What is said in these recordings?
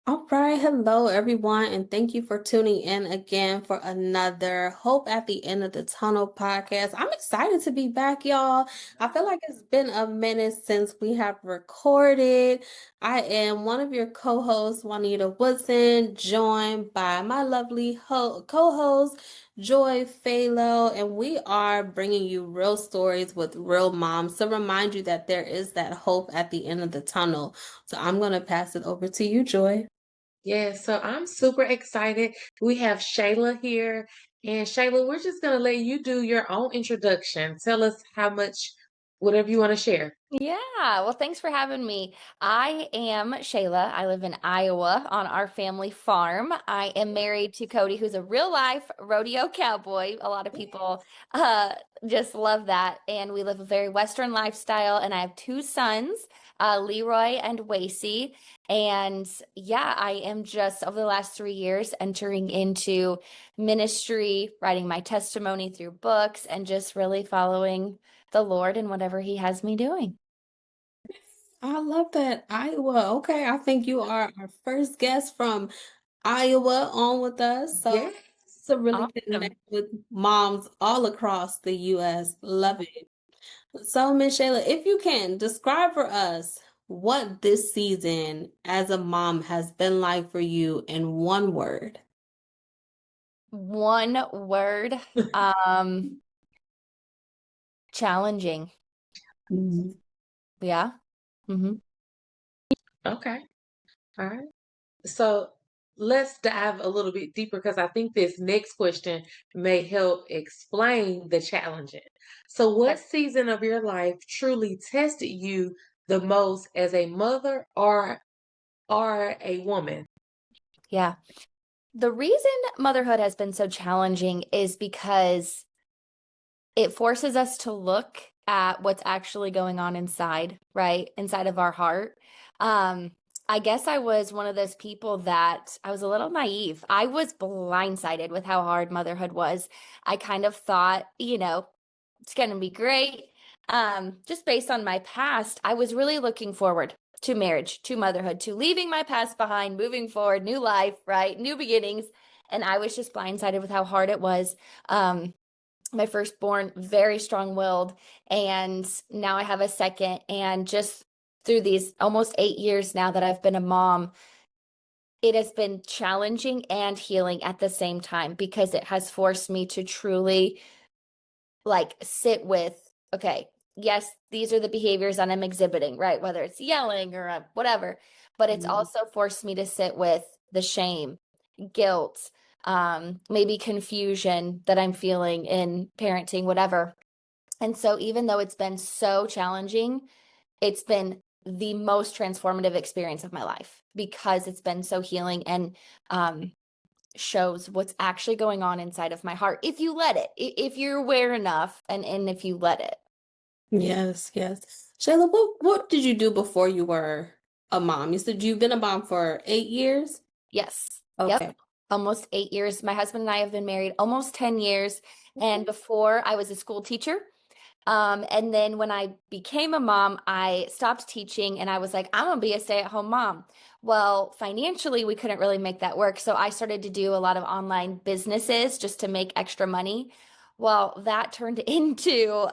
All right, hello everyone, and thank you for tuning in again for another Hope at the End of the Tunnel podcast. I'm excited to be back, y'all. I feel like it's been a minute since we have recorded. I am one of your co-hosts, Juanita Woodson, joined by my lovely co-host, Joy Phalo, and we are bringing you real stories with real moms to remind you that there is that hope at the end of the tunnel. So I'm going to pass it over to you, Joy. Yeah, so I'm super excited. We have Shayla here. And Shayla, we're just going to let you do your own introduction. Tell us how much, whatever you want to share. Yeah, well, thanks for having me. I am Shayla. I live in Iowa on our family farm. I am married to Cody, who's a real life rodeo cowboy. A lot of people uh, just love that. And we live a very Western lifestyle. And I have two sons, Leroy and Wacy. And yeah, I am just over the last 3 years entering into ministry, writing my testimony through books, and just really following the Lord and whatever He has me doing. I love that. Iowa. Okay, I think you are our first guest from Iowa on with us. So Yes. to really Awesome. connect with moms all across the US. Love it. So, Miss Shayla, if you can describe for us what this season as a mom has been like for you in one word. One word, um, challenging. Mhm. Yeah. Hmm. Okay. All right. So let's dive a little bit deeper because I think this next question may help explain the challenging. So, what season of your life truly tested you the most as a mother or a woman? Yeah. The reason motherhood has been so challenging is because it forces us to look at what's actually going on inside, right? Inside of our heart. Um, I guess I was one of those people that I was a little naive. I was blindsided with how hard motherhood was. I kind of thought, it's going to be great. Just based on my past, I was really looking forward to marriage, to motherhood, to leaving my past behind, moving forward, new life, right? New beginnings. And I was just blindsided with how hard it was. My firstborn, very strong-willed, and now I have a second. And just through these almost 8 years now that I've been a mom, it has been challenging and healing at the same time because it has forced me to truly sit with, okay, yes, these are the behaviors that I'm exhibiting, right? Whether it's yelling or whatever, but it's Mhm. also forced me to sit with the shame, guilt, maybe confusion that I'm feeling in parenting, whatever. And so, even though it's been so challenging, it's been the most transformative experience of my life because it's been so healing and um, shows what's actually going on inside of my heart if you let it, if you're aware enough and if you let it. Yes, yes. Shayla, what did you do before you were a mom? You said you've been a mom for 8 years? Yes. Yep. Okay. Almost 8 years. My husband and I have been married almost 10 years. And before I was a school teacher. And then when I became a mom, I stopped teaching and I was like, I'm gonna be a stay-at-home mom. Well, financially, we couldn't really make that work. So I started to do a lot of online businesses just to make extra money. Well, that turned into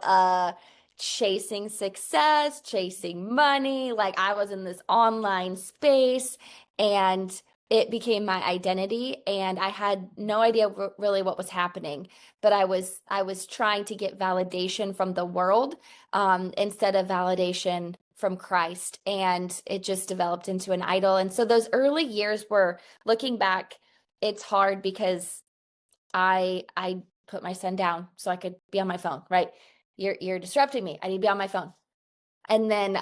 chasing success, chasing money. Like I was in this online space and it became my identity and I had no idea really what was happening, but I was trying to get validation from the world instead of validation from Christ, and it just developed into an idol. And so those early years were, looking back, it's hard because I put my son down so I could be on my phone, right? You're disrupting me. I need to be on my phone. And then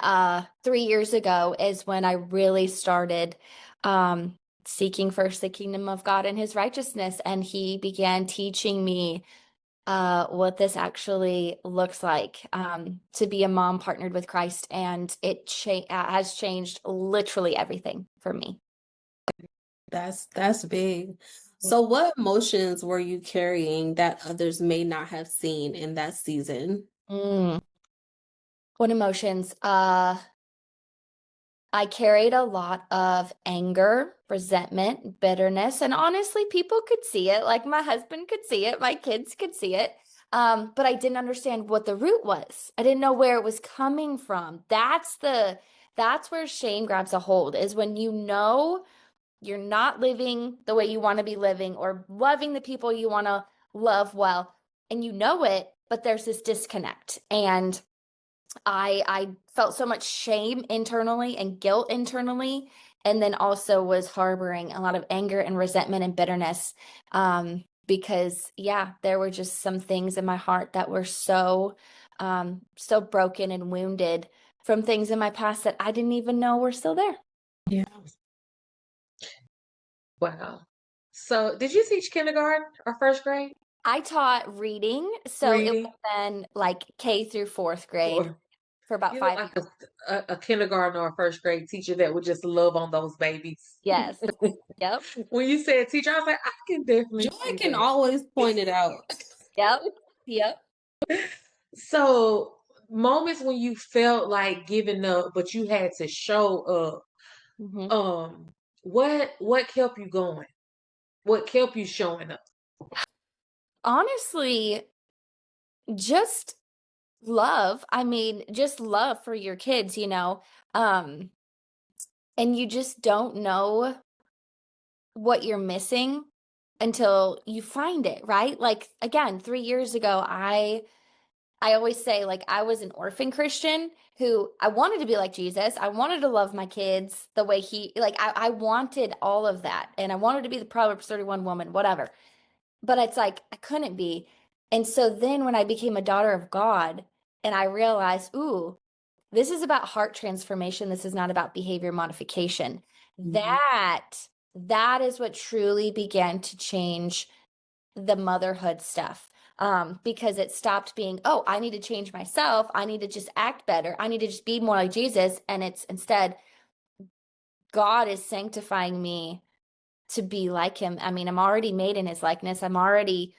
3 years ago is when I really started um, seeking first the kingdom of God and his righteousness. And he began teaching me what this actually looks like to be a mom partnered with Christ. And it has changed literally everything for me. That's big. So what emotions were you carrying that others may not have seen in that season? Mm. What emotions? I carried a lot of anger, resentment, bitterness, and honestly, people could see it. Like my husband could see it, my kids could see it. But I didn't understand what the root was. I didn't know where it was coming from. That's where shame grabs a hold, is when you know you're not living the way you want to be living or loving the people you want to love well, and you know it, but there's this disconnect. And I felt so much shame internally and guilt internally, and then also was harboring a lot of anger and resentment and bitterness. Because yeah, there were just some things in my heart that were so broken and wounded from things in my past that I didn't even know were still there. Yeah. Wow. So, did you teach kindergarten or first grade? I taught reading, so it would Reading? have been like K through fourth grade Or for about you look 5 like years. a kindergarten or a first grade teacher that would just love on those babies. Yes. Yep. When you said teacher, I was like, I can definitely Joy see can that. always point it out. Yep. Yep. So, moments when you felt like giving up, but you had to show up, Mhm. what kept you going? What kept you showing up? Honestly, just love. I mean, just love for your kids, you know. Um, and you just don't know what you're missing until you find it, right? Like again, 3 years ago, I always say like I was an orphan Christian who I wanted to be like Jesus. I wanted to love my kids the way he like I wanted all of that. And I wanted to be the Proverbs 31 woman, whatever. But it's like I couldn't be. And so then when I became a daughter of God and I realized, ooh, this is about heart transformation. This is not about behavior modification. Mhm. That is what truly began to change the motherhood stuff. Because it stopped being, oh, I need to change myself. I need to just act better. I need to just be more like Jesus. And it's instead, God is sanctifying me to be like him. I mean, I'm already made in his likeness. I'm already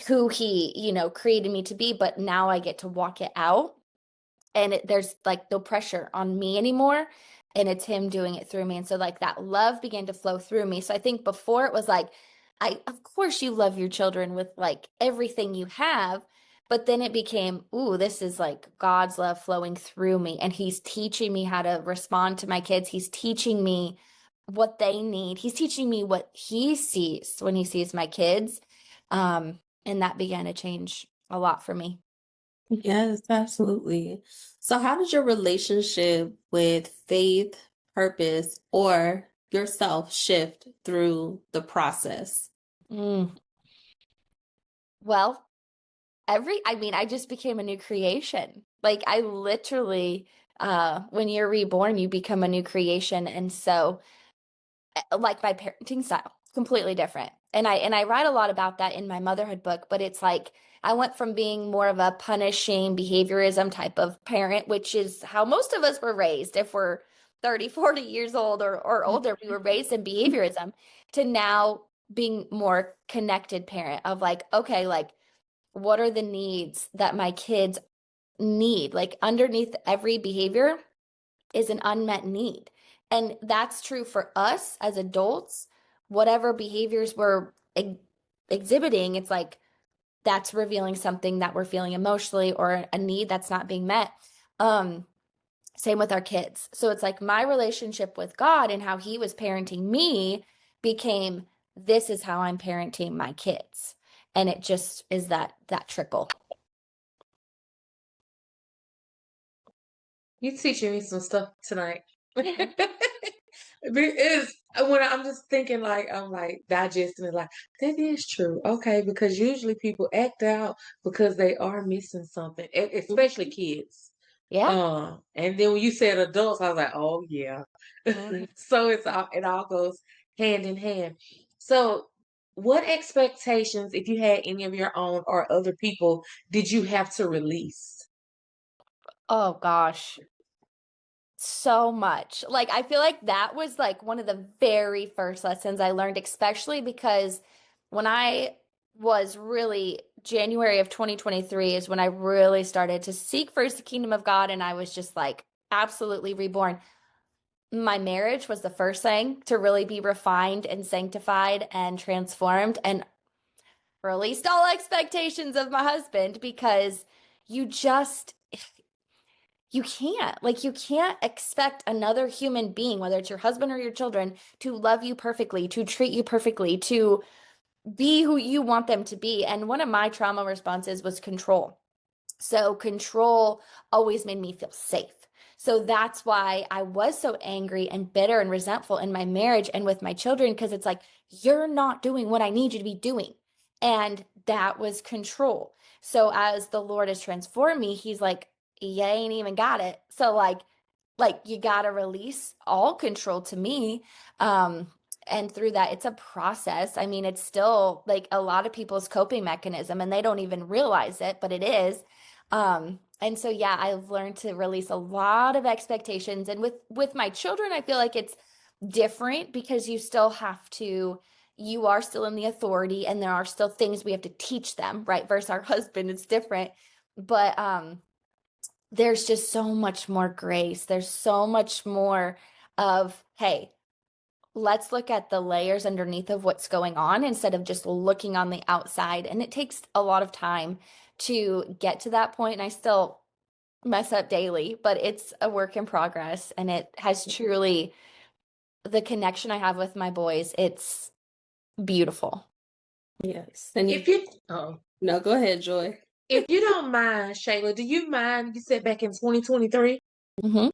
who he, created me to be, but now I get to walk it out. And there's like no pressure on me anymore. And it's him doing it through me. And so like that love began to flow through me. So I think before it was like, of course you love your children with like everything you have, but then it became, ooh, this is like God's love flowing through me. And he's teaching me how to respond to my kids. He's teaching me what they need. He's teaching me what he sees when he sees my kids. And that began to change a lot for me. Yes, absolutely. So, how did your relationship with faith, purpose, or yourself shift through the process? Mm. Well, I mean, I just became a new creation. Like I literally, when you're reborn, you become a new creation. And so like my parenting style, completely different. And I write a lot about that in my motherhood book, but it's like I went from being more of a punishing behaviorism type of parent, which is how most of us were raised. If we're 30, 40 years old or older, we were raised in behaviorism, to now being more connected parent of like, okay, like what are the needs that my kids need? Like underneath every behavior is an unmet need. And that's true for us as adults. Whatever behaviors we're exhibiting, it's like that's revealing something that we're feeling emotionally or a need that's not being met. Um, Same with our kids. So it's like my relationship with God and how he was parenting me became, this is how I'm parenting my kids. And it just is that trickle. You teaching me some stuff tonight. It's when I'm just thinking like I'm like digesting it like that is true. Okay, because usually people act out because they are missing something, especially kids. Yeah. And then when you said adults, I was like, oh yeah. Mhm. So it all goes hand in hand. So what expectations, if you had any of your own or other people, did you have to release? Oh gosh. So much. Like I feel like that was like one of the very first lessons I learned, especially because when I was really January of 2023 is when I really started to seek first the kingdom of God and I was just like absolutely reborn. my marriage was the first thing to really be refined and sanctified and transformed and released all expectations of my husband because you just you can't expect another human being, whether it's your husband or your children, to love you perfectly, to treat you perfectly, to be who you want them to be. And one of my trauma responses was control. So control always made me feel safe. So that's why I was so angry and bitter and resentful in my marriage and with my children, because it's like, you're not doing what I need you to be doing. And that was control. So as the Lord has transformed me, he's like, you ain't even got it. So like you gotta release all control to me. And through that, it's a process. I mean, it's still like a lot of people's coping mechanism and they don't even realize it, but it is. And so yeah, I've learned to release a lot of expectations. And with my children, I feel like it's different because you still have to, you are still in the authority and there are still things we have to teach them, right? Versus our husband, it's different. But there's just so much more grace. There's so much more of, hey, let's look at the layers underneath of what's going on instead of just looking on the outside. And it takes a lot of time to get to that point. And I still mess up daily, but it's a work in progress. And it has truly the connection I have with my boys. It's beautiful. Yes. And If you, oh, no, go ahead, Joy. if you don't mind, Shayla, do you mind? You said back in 2023. Mm-hmm.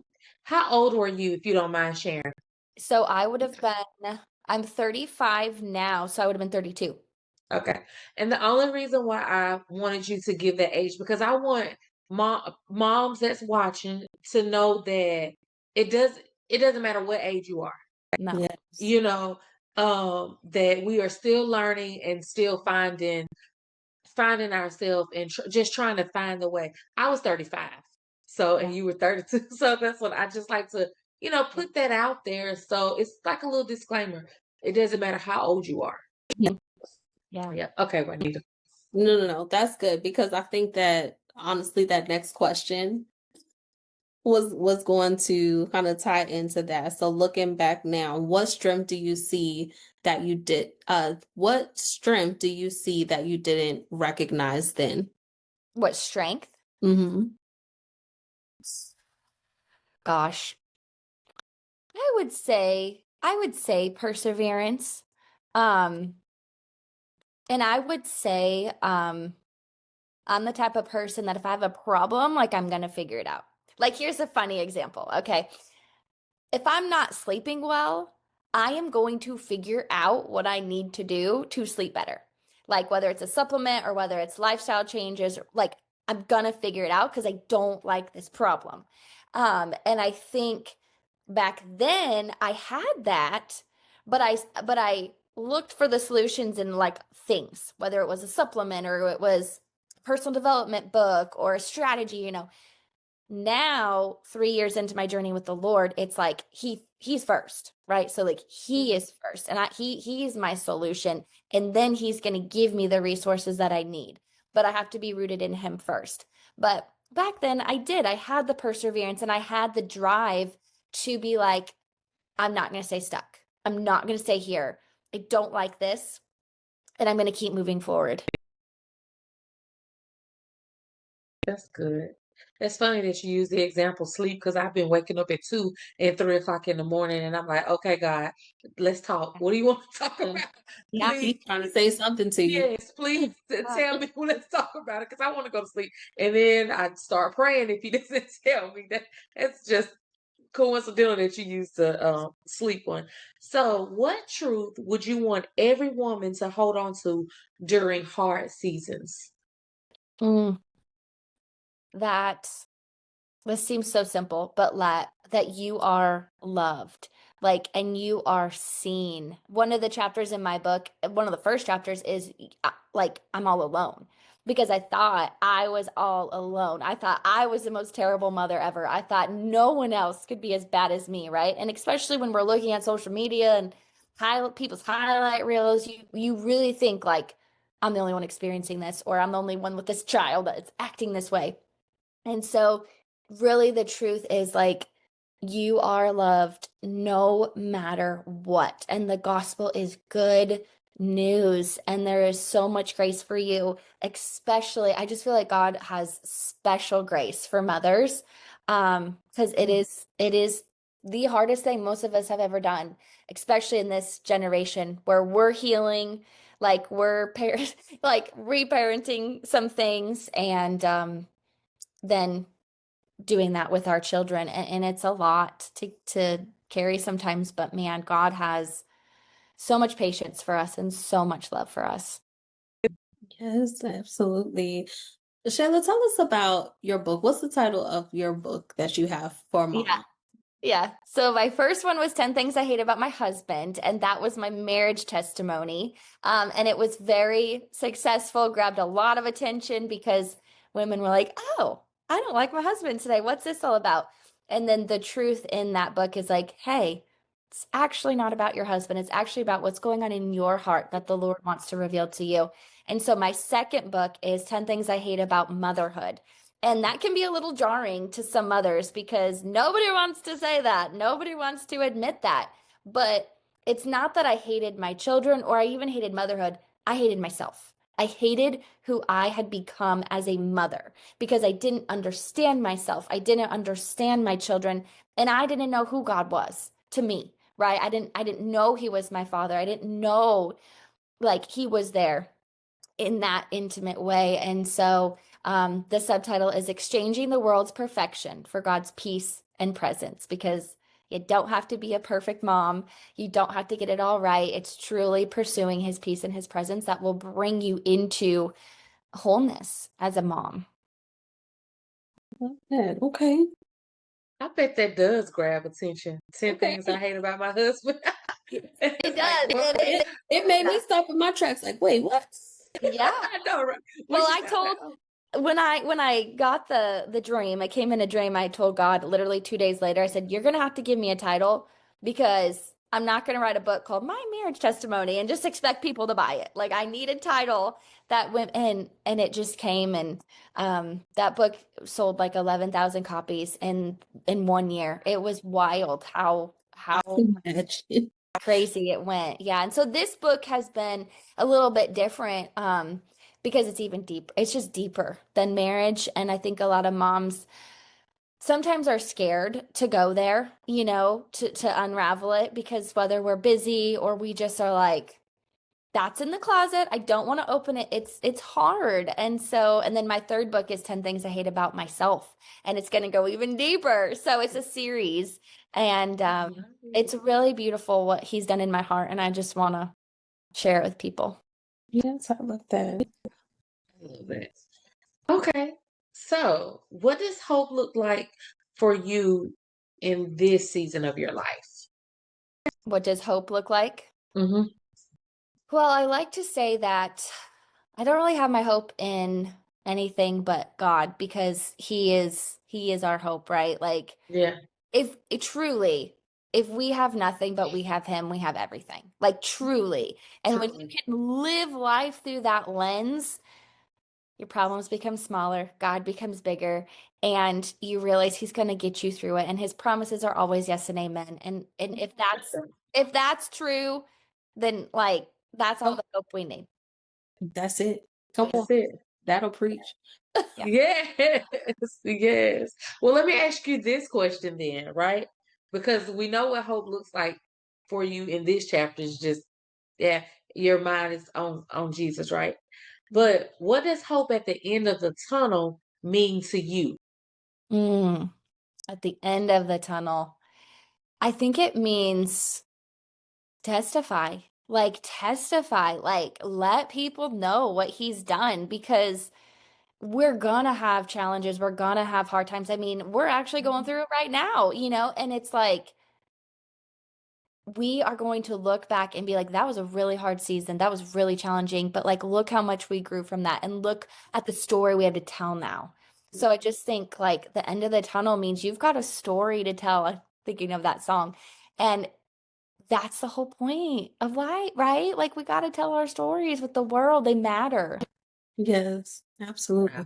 How old were you, if you don't mind sharing? So I would have been, I'm 35 now, so I would have been 32. Okay. And the only reason why I wanted you to give that age, because I want moms that's watching to know that it does it doesn't matter what age you are. No. Yes. You know, that we are still learning and still finding ourselves and just trying to find the way. I was 35. So, and Yeah. you were 32. So that's what I just like to, put that out there. So it's like a little disclaimer. It doesn't matter how old you are. Yeah. Yeah. Okay, Juanita. No. That's good because I think that honestly, that next question was going to kind of tie into that. So looking back now, what strength do you see that you did what strength do you see that you didn't recognize then? What strength? Mm-hmm. Gosh, I would say perseverance. Um, and I would say I'm the type of person that if I have a problem, like I'm gonna figure it out. Like here's a funny example, okay? If I'm not sleeping well, I am going to figure out what I need to do to sleep better. Like whether it's a supplement or whether it's lifestyle changes, like I'm gonna figure it out because I don't like this problem. And I think back then I had that, but I looked for the solutions in like things, whether it was a supplement or it was a personal development book or a strategy. Now 3 years into my journey with the Lord, it's like he's first, right? So like he is first and he's my solution, and then he's going to give me the resources that I need, but I have to be rooted in him first. But back then I had the perseverance and I had the drive to be like, I'm not going to stay stuck, I'm not going to stay here, I don't like this, and I'm going to keep moving forward. That's good. It's funny that you use the example sleep because I've been waking up at 2 and 3 o'clock in the morning, and I'm like, okay, God, let's talk. What do you want to talk Yeah. about? Yeah. Please, He's trying to say something to you. yes, please tell me. Let's talk about it because I want to go to sleep. And then I start praying if he doesn't tell me that. It's just coincidental that you use the sleep one. So, what truth would you want every woman to hold on to during hard seasons? Mm, that this seems so simple, but that you are loved, like, and you are seen. One of the chapters in my book, one of the first chapters is like, I'm all alone because I thought I was all alone. I thought I was the most terrible mother ever. I thought no one else could be as bad as me, right? And especially when we're looking at social media and people's highlight reels, you really think like, I'm the only one experiencing this, or I'm the only one with this child that's acting this way. And so, really, the truth is like, You are loved no matter what. And the gospel is good news. And there is so much grace for you, especially, I just feel like God has special grace for mothers. Because it is the hardest thing most of us have ever done, especially in this generation where we're healing, like we're like reparenting some things, and then doing that with our children, and it's a lot to carry sometimes, but man, God has so much patience for us and so much love for us. Yes, absolutely. Shayla, tell us about your book. What's the title of your book that you have for Yeah. mom? Yeah. So my first one was 10 Things I Hate About My Husband, and that was my marriage testimony. And it was very successful, grabbed a lot of attention because women were like, "Oh, I don't like my husband today. What's this all about?" And then the truth in that book is like, "Hey, it's actually not about your husband. It's actually about what's going on in your heart that the Lord wants to reveal to you." And so my second book is 10 Things I Hate About Motherhood. And that can be a little jarring to some mothers because nobody wants to say that. Nobody wants to admit that. But it's not that I hated my children or I even hated motherhood. I hated myself. I hated who I had become as a mother because I didn't understand myself. I didn't understand my children, and I didn't know who God was to me, right? I didn't know he was my father. I didn't know like he was there in that intimate way. And so the subtitle is Exchanging the World's Perfection for God's Peace and Presence, because you don't have to be a perfect mom. You don't have to get it all right. It's truly pursuing his peace and his presence that will bring you into wholeness as a mom. Good. Okay. I bet that does grab attention. 10 Okay. things I hate about my husband. It It's like, does. what? It made me stop in my tracks like, wait, what? Yeah. I know, right? When Well, you I said, I was like, told oh, when I got the dream, I came in a dream, I told God literally 2 days later, I said, "You're gonna have to give me a title because I'm not gonna write a book called My Marriage Testimony and just expect people to buy it. Like I need a title that went in," and it just came, and that book sold like 11,000 copies in 1 year. It was wild how Imagine. crazy it went. Yeah. And so this book has been a little bit different because it's even deeper. It's just deeper than marriage. And I think a lot of moms sometimes are scared to go there, to unravel it because whether we're busy or we just are like, that's in the closet. I don't want to open it. It's hard. And then my third book is 10 Things I Hate About Myself, and it's going to go even deeper. So it's a series, and it's really beautiful what he's done in my heart, and I just want to share it with people. Yes, I love that. I love that. Okay. So, what does hope look like for you in this season of your life? What does hope look like? Mm-hmm. Well, I like to say that I don't really have my hope in anything but God because he is our hope, right? Like Yeah, if it truly, if we have nothing but we have him, we have everything. Like truly. And when you truly. can live life through that lens, your problems become smaller, God becomes bigger, and you realize he's going to get you through it, and his promises are always yes and amen. And if that's true, then like that's all Oh, the hope we need. that's it. Come on. That's it. That'll preach. Yeah. Yes, yes. Well, let me ask you this question then, right? Because we know what hope looks like for you in this chapter is just, yeah, your mind is on Jesus, right? But what does hope at the end of the tunnel mean to you? Mm, at the end of the tunnel, I think it means testify. Like testify, like let people know what he's done because we're gonna have challenges, we're gonna have hard times. I mean, we're actually going through it right now, and it's like we are going to look back and be like, that was a really hard season. That was really challenging, but like, look how much we grew from that and look at the story we have to tell now. So I just think like the end of the tunnel means you've got a story to tell. I'm thinking of that song. And that's the whole point of life, right? Like, we got to tell our stories with the world, they matter. Yes, Wow. absolutely.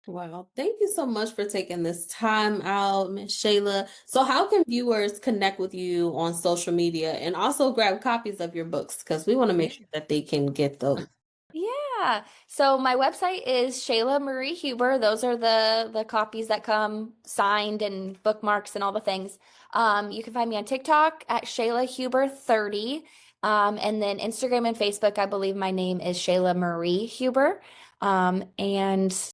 Wow, thank you so much for taking this time out, Miss Shayla. So, how can viewers connect with you on social media and also grab copies of your books? Because we want to make Yeah. sure that they can get those. Yeah. So my website is Shayla Marie Huber. Those are the copies that come signed and bookmarks and all the things. You can find me on TikTok at Shayla Huber 30. And then Instagram and Facebook, I believe my name is Shayla Marie Huber. And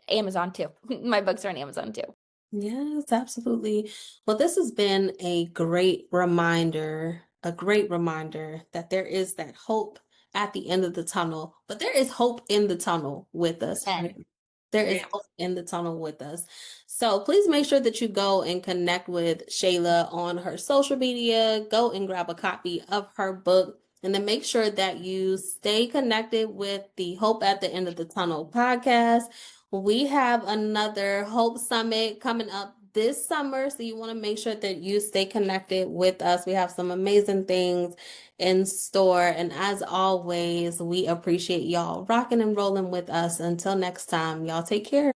Amazon too. My books are on Amazon too. Yes, absolutely. Well, this has been a great reminder that there is that hope at the end of the tunnel, but there is hope in the tunnel with us, right? Amen. There is Yeah. hope in the tunnel with us. So please make sure that you go and connect with Shayla on her social media. Go and grab a copy of her book. And then make sure that you stay connected with the Hope at the End of the Tunnel podcast. We have another Hope Summit coming up this summer, so you want to make sure that you stay connected with us. We have some amazing things in store. And as always, we appreciate y'all rocking and rolling with us. Until next time, y'all take care.